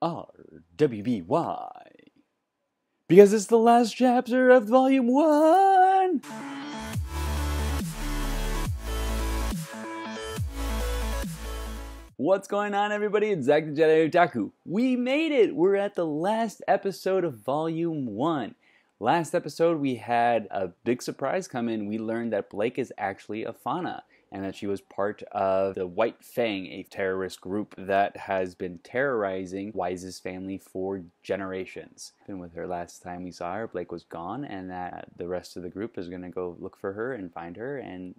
RWBY. Because it's the last chapter of Volume 1! What's going on, everybody? It's Zach the Jedi Otaku. We made it! We're at the last episode of Volume 1. Last episode, we had a big surprise come in. We learned that Blake is actually a fauna, and that she was part of the White Fang, a terrorist group that has been terrorizing Wise's family for generations. And with her last time we saw her, Blake was gone, and that the rest of the group is going to go look for her and find her and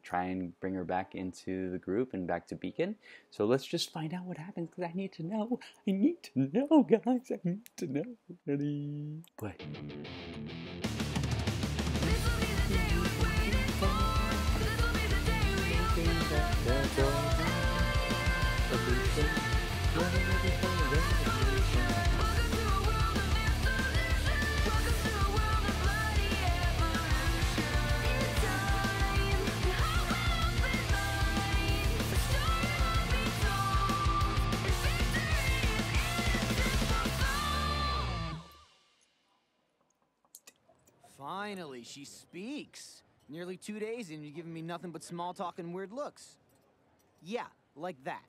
try and bring her back into the group and back to Beacon. So let's just find out what happens, because I need to know. I need to know, guys. I need to know. Ready? Play. Finally, she speaks. Nearly 2 days and you're giving me nothing but small talk and weird looks. Yeah, like that.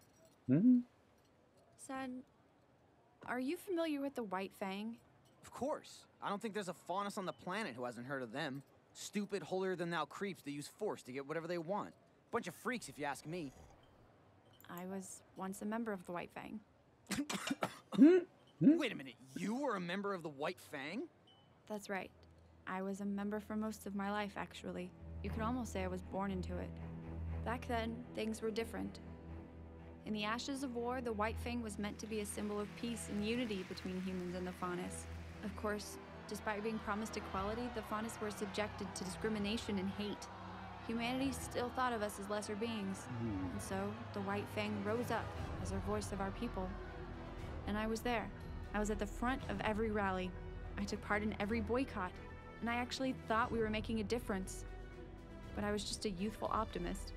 Son, are you familiar with the White Fang? Of course. I don't think there's a faunus on the planet who hasn't heard of them. Stupid, holier-than-thou creeps that use force to get whatever they want. Bunch of freaks, if you ask me. I was once a member of the White Fang. Wait a minute, you were a member of the White Fang? That's right. I was a member for most of my life, actually. You could almost say I was born into it. Back then, things were different. In the ashes of war, the White Fang was meant to be a symbol of peace and unity between humans and the faunus. Of course, despite being promised equality, the faunus were subjected to discrimination and hate. Humanity still thought of us as lesser beings. And so, the White Fang rose up as a voice of our people. And I was there. I was at the front of every rally. I took part in every boycott. And I actually thought we were making a difference. But I was just a youthful optimist.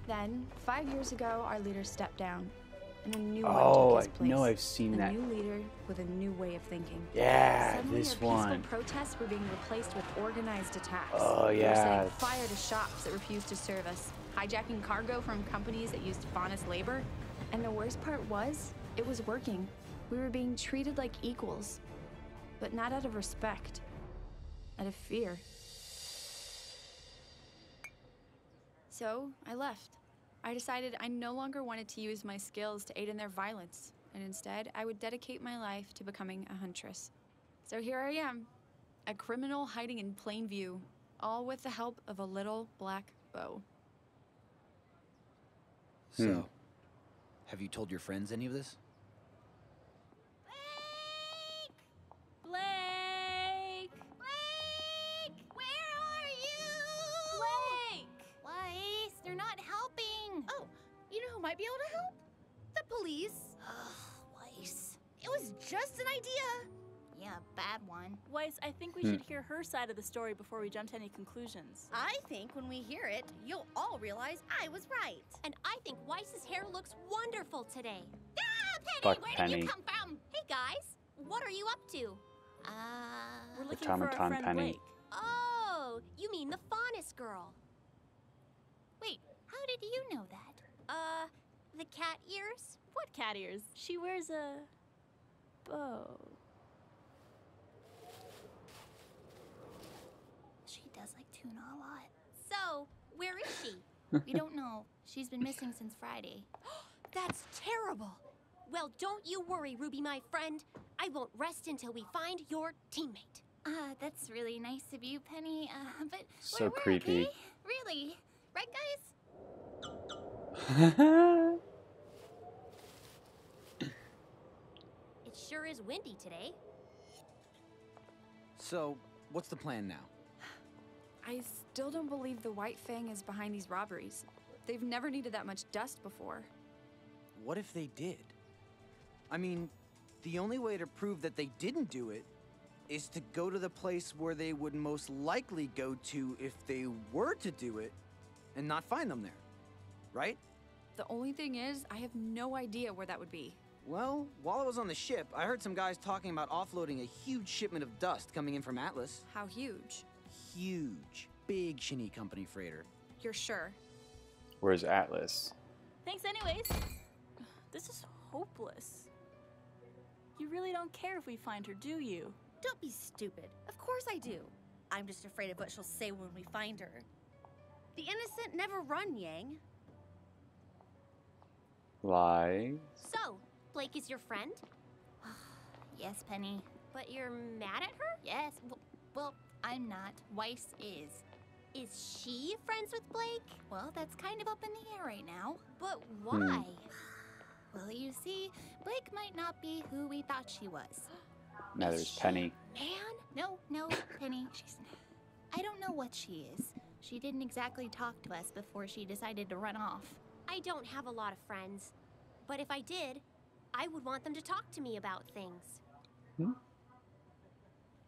Then, 5 years ago, our leader stepped down, and a new one took his place. I know I've seen that. A new leader with a new way of thinking. Yeah, Suddenly, this our one. peaceful protests were being replaced with organized attacks. Oh, We were yeah. setting fire to shops that refused to serve us, hijacking cargo from companies that used faunus labor. And the worst part was, it was working. We were being treated like equals, but not out of respect, out of fear. So, I left. I decided I no longer wanted to use my skills to aid in their violence, and instead, I would dedicate my life to becoming a huntress. So here I am, a criminal hiding in plain view, all with the help of a little black bow. So, have you told your friends any of this? Blake! Blake! Where are you? Blake! Weiss, they're not helping. Oh, you know who might be able to help? The police. Ugh, Weiss. It was just an idea. Yeah, bad one. Weiss, I think we should hear her side of the story before we jump to any conclusions. I think when we hear it, you'll all realize I was right. And I think Weiss's hair looks wonderful today. Ah, Penny, Fuck where Penny. did you come from? Hey guys, what are you up to? We're looking for our Automaton friend Penny. Blake. Oh, you mean the faunus girl. Wait, how did you know that? The cat ears? What cat ears? She wears a bow. She does like tuna a lot. So, where is she? We don't know. She's been missing since Friday. That's terrible. Well, don't you worry, Ruby, my friend. I won't rest until we find your teammate. That's really nice of you, Penny. But So we're creepy. okay. Really. Right, guys? It sure is windy today. So, what's the plan now? I still don't believe the White Fang is behind these robberies. They've never needed that much dust before. What if they did? I mean, the only way to prove that they didn't do it is to go to the place where they would most likely go to if they were to do it and not find them there, right? The only thing is, I have no idea where that would be. Well, while I was on the ship, I heard some guys talking about offloading a huge shipment of dust coming in from Atlas. How huge? Huge. Big Shinny Company freighter. You're sure? Where's Atlas? Thanks anyways. This is hopeless. You really don't care if we find her, do you? Don't be stupid. Of course I do. I'm just afraid of what she'll say when we find her. The innocent never run, Yang. Lie. So, Blake is your friend? Yes, Penny. But you're mad at her? Yes. Well, I'm not. Weiss is. Is she friends with Blake? Well, that's kind of up in the air right now. But why? Well, you see, Blake might not be who we thought she was. Now there's Penny. Man? No, Penny. I don't know what she is. She didn't exactly talk to us before she decided to run off. I don't have a lot of friends. But if I did, I would want them to talk to me about things. Hmm?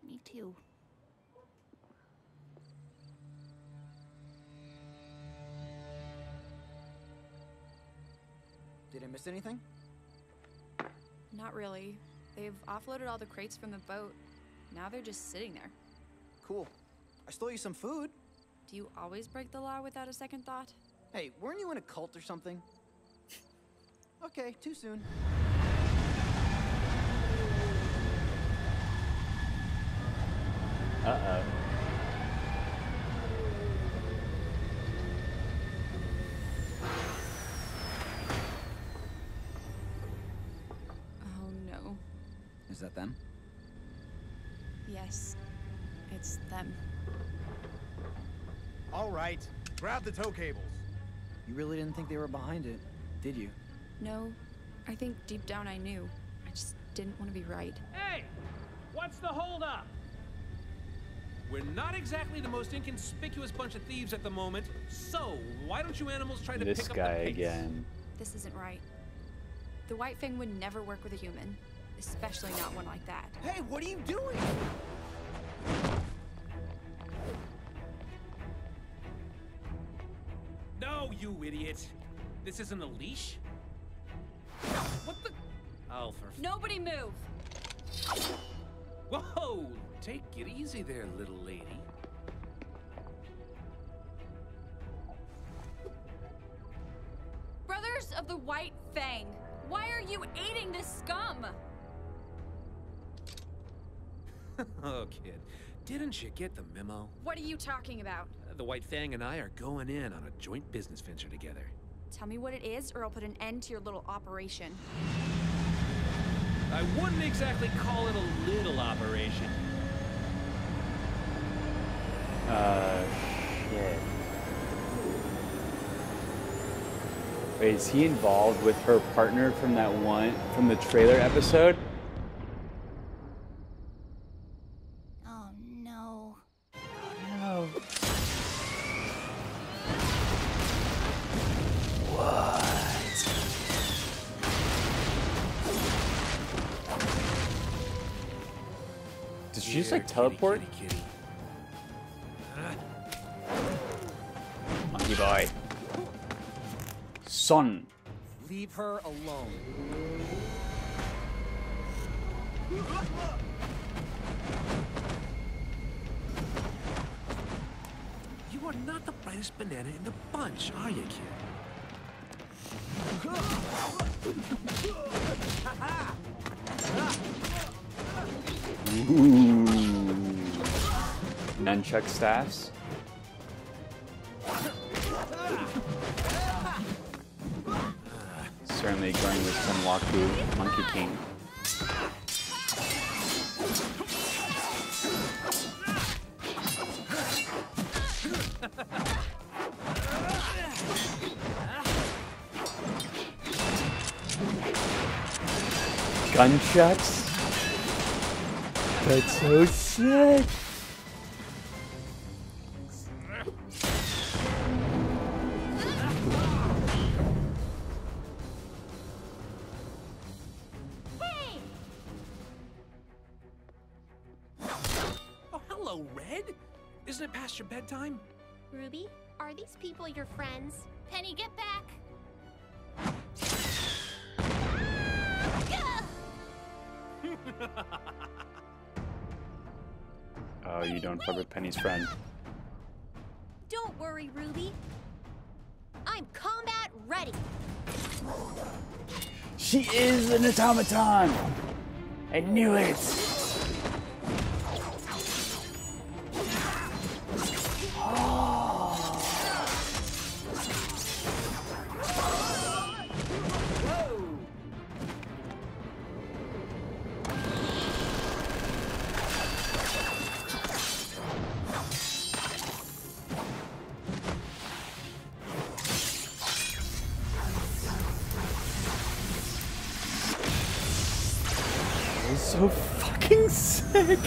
Me too. Did I miss anything? Not really. They've offloaded all the crates from the boat. Now they're just sitting there. Cool. I stole you some food. Do you always break the law without a second thought? Hey, weren't you in a cult or something? Okay, too soon. Uh-oh. Oh no. Is that them? Yes. It's them. All right, grab the tow cables. You really didn't think they were behind it, did you? No. I think deep down I knew. I just didn't want to be right. Hey! What's the holdup? We're not exactly the most inconspicuous bunch of thieves at the moment, so why don't you animals try to This pick up guy the pace? again. This isn't right. The White Fang would never work with a human. Especially not one like that. Hey, what are you doing? No, you idiot! This isn't a leash? What the? Oh, for Nobody move! Whoa! Take it easy there, little lady. Brothers of the White Fang, why are you aiding this scum? Oh, kid, didn't you get the memo? What are you talking about? The White Fang and I are going in on a joint business venture together. Tell me what it is, or I'll put an end to your little operation. I wouldn't exactly call it a little operation. Shit. Wait, is he involved with her partner from from the trailer episode? Oh no. No. What? Did she just like teleport? Kitty. Monkey boy. Son. Leave her alone. You are not the brightest banana in the bunch, are you, kid? Ooh. Nunchuck staffs. Certainly going with some Waku Monkey King. Gunshots? That's so sick! Oh, hello, Red. Isn't it past your bedtime? Ruby, are these people your friends? Penny, get back! Oh, you don't fuck with Penny's friend. Don't worry, Ruby. I'm combat ready. She is an automaton! I knew it! So fucking sick.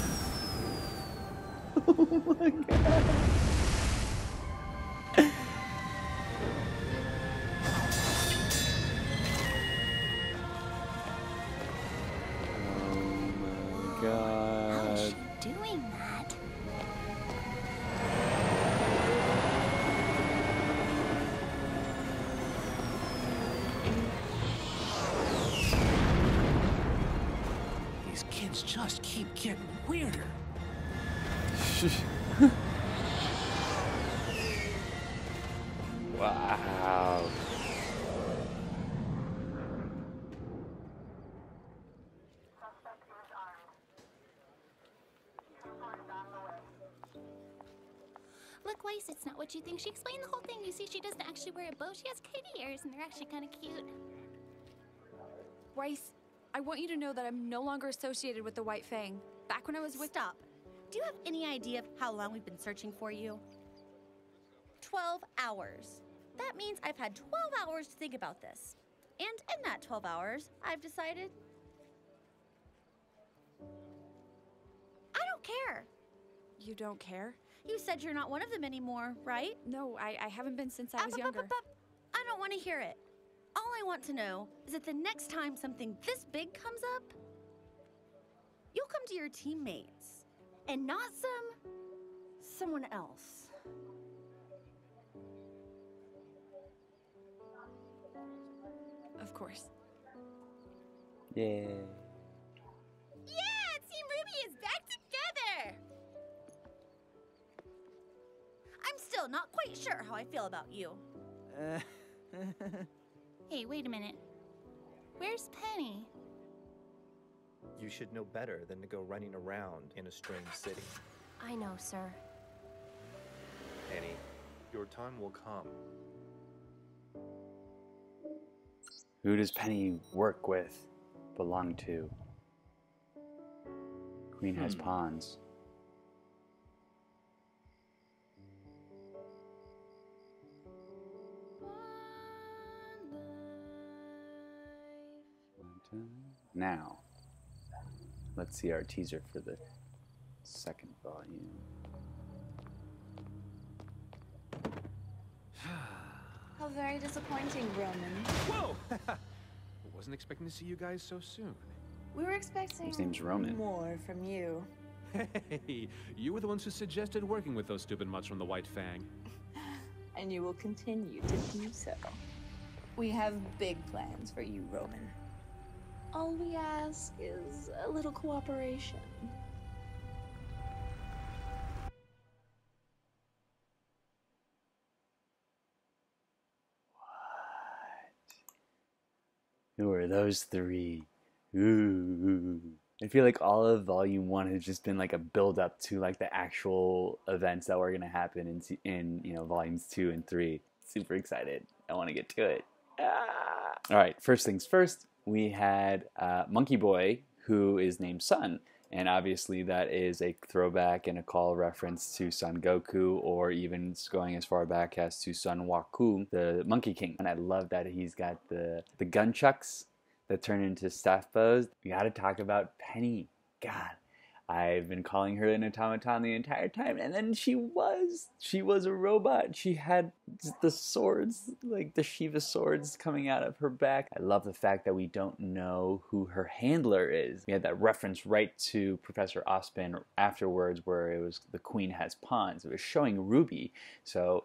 Oh my god. Oh my god. How is she doing that? These kids just keep getting weirder. Wow. Look, Weiss, it's not what you think. She explained the whole thing. You see, she doesn't actually wear a bow. She has kitty ears, and they're actually kind of cute. Weiss, I want you to know that I'm no longer associated with the White Fang. Back when I was with... Stop. Do you have any idea of how long we've been searching for you? 12 hours. That means I've had 12 hours to think about this. And in that 12 hours, I've decided... I don't care. You don't care? You said you're not one of them anymore, right? No, I haven't been since I was younger. I don't want to hear it. All I want to know is that the next time something this big comes up, you'll come to your teammates and not someone else. Of course. Yeah. Yeah, Team RWBY is back together. I'm still not quite sure how I feel about you. Hey, wait a minute. Where's Penny? You should know better than to go running around in a strange city. I know, sir. Penny, your time will come. Who does Penny work with, belong to? Queen has pawns. Now, let's see our teaser for the second volume. How very disappointing, Roman. Whoa! Wasn't expecting to see you guys so soon. We were expecting His name's Roman. more from you. Hey, you were the ones who suggested working with those stupid mutts from the White Fang. And you will continue to do so. We have big plans for you, Roman. All we ask is a little cooperation. Who are those three? Ooh. I feel like all of Volume 1 has just been like a build-up to like the actual events that were going to happen in Volumes 2 and 3. Super excited. I want to get to it. Ah. All right, first things first, we had Monkey Boy, who is named Sun. And obviously that is a throwback and a call reference to Son Goku, or even going as far back as to Son Waku, the Monkey King. And I love that he's got the gunchucks that turn into staff bows. We gotta talk about Penny. God, I've been calling her an automaton the entire time, and then she was a robot. She had the swords, like the Shiva swords coming out of her back. I love the fact that we don't know who her handler is. We had that reference right to Professor Ozpin afterwards where it was the queen has pawns. It was showing RWBY, so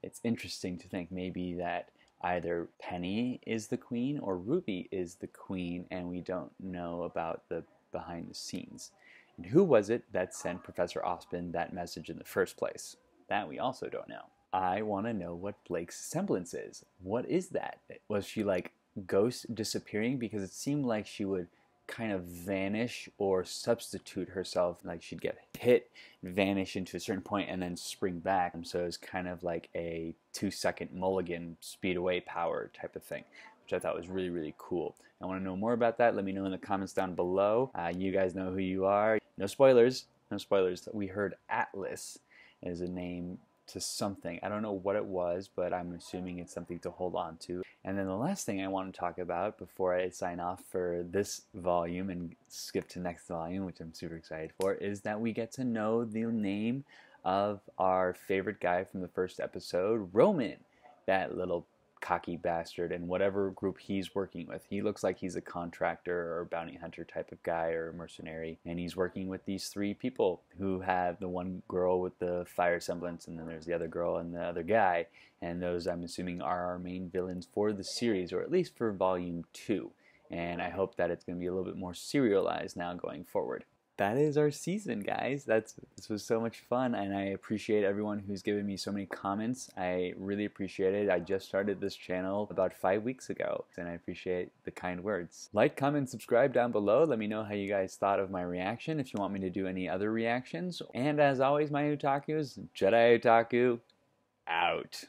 it's interesting to think maybe that either Penny is the queen or RWBY is the queen, and we don't know about the behind the scenes. And who was it that sent Professor Ozpin that message in the first place? That we also don't know. I want to know what Blake's semblance is. What is that? Was she like ghost disappearing? Because it seemed like she would kind of vanish or substitute herself, like she'd get hit, vanish into a certain point, and then spring back. So it's kind of like a 2-second mulligan speed away power type of thing, which I thought was really, really cool. I want to know more about that. Let me know in the comments down below. You guys know who you are. No spoilers. No spoilers. We heard Atlas as a name to something. I don't know what it was, but I'm assuming it's something to hold on to. And then the last thing I want to talk about before I sign off for this volume and skip to next volume, which I'm super excited for, is that we get to know the name of our favorite guy from the first episode, Roman, that little cocky bastard, and whatever group he's working with. He looks like he's a contractor or bounty hunter type of guy or mercenary, and he's working with these 3 people who have the one girl with the fire semblance, and then there's the other girl and the other guy, and those I'm assuming are our main villains for the series, or at least for volume 2, and I hope that it's going to be a little bit more serialized now going forward. That is our season, guys. This was so much fun, and I appreciate everyone who's given me so many comments. I really appreciate it. I just started this channel about 5 weeks ago, and I appreciate the kind words. Like, comment, subscribe down below. Let me know how you guys thought of my reaction, if you want me to do any other reactions. And as always, my otakus, Jedi Otaku, out.